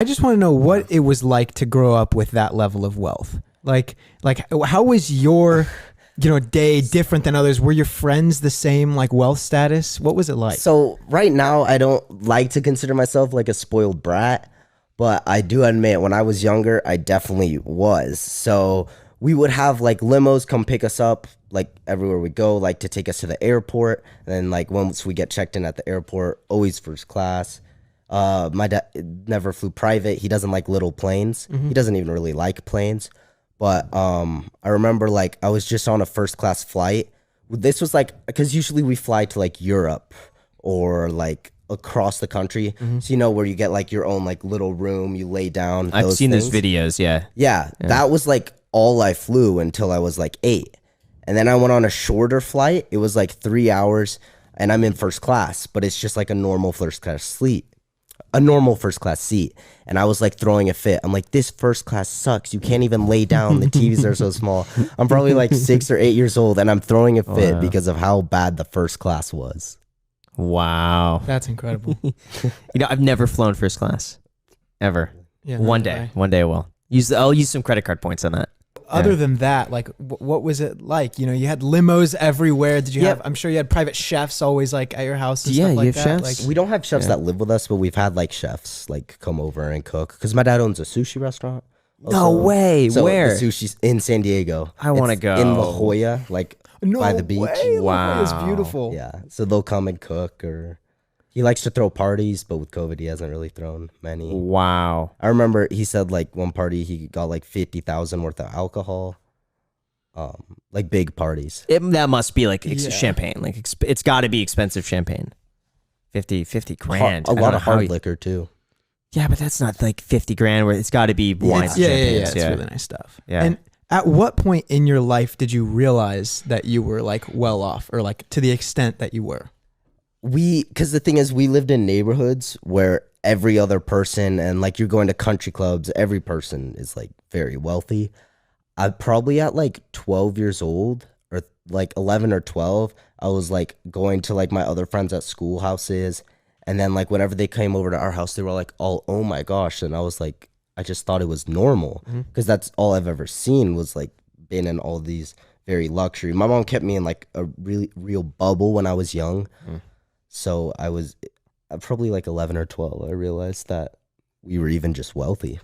I just want to know what it was like to grow up with that level of wealth. Like how was your, day different than others? Were your friends the same like wealth status? What was it like? So right now, I don't like to consider myself like a spoiled brat, but I do admit when I was younger, I definitely was. So we would have like limos come pick us up like everywhere we go, like to take us to the airport. And then like once we get checked in at the airport, always first class. My dad never flew private. He doesn't like little planes. He doesn't even really like planes. But I remember like I was just on a first class flight. This was like, because usually we fly to like Europe or like across the country. So where you get like your own like little room, you lay down. I've seen those those videos. Yeah. Yeah, that was like all I flew until I was like 8. And then I went on a shorter flight. It was like 3 hours and I'm in first class, but it's just like a normal first class seat. And I was like throwing a fit. I'm like, this first class sucks. You can't even lay down. The TVs are so small. I'm probably like 6 or 8 years old and I'm throwing a fit because of how bad the first class was. Wow. That's incredible. I've never flown first class. Ever. Yeah, One day I will. I'll use some credit card points on that. Other than that, like, what was it like? You had limos everywhere. Did you have? I'm sure you had private chefs always like at your house. And stuff you like have that. chefs? Like, We don't have chefs that live with us, but we've had like chefs like come over and cook. Because my dad owns a sushi restaurant. No way. So Where? The sushi's in San Diego. I want to It's go. in La Jolla, like no by the beach. way. Wow. It's beautiful. Yeah, so they'll come and cook, or he likes to throw parties, but with COVID, he hasn't really thrown many. Wow. I remember he said like one party he got like 50,000 worth of alcohol, like big parties. That must be like Yeah. champagne. Like it's got to be expensive champagne. 50 grand. A I don't lot know of how hard he- liquor too. Yeah, but that's not like 50 grand. Where it's got to be wine. it's- and Yeah. champagne. It's really nice stuff. Yeah. And at what point in your life did you realize that you were like well off, or like to the extent that you were? Because the thing is, we lived in neighborhoods where every other person, and like you're going to country clubs, every person is like very wealthy. I probably at like 12 years old, or like 11 or 12, I was like going to like my other friends at schoolhouses. And then like whenever they came over to our house, they were like, oh my gosh. And I was like, I just thought it was normal because that's all I've ever seen was like been in all these very luxury. My mom kept me in like a really real bubble when I was young. So I was probably like 11 or 12. I realized that we were even just wealthy.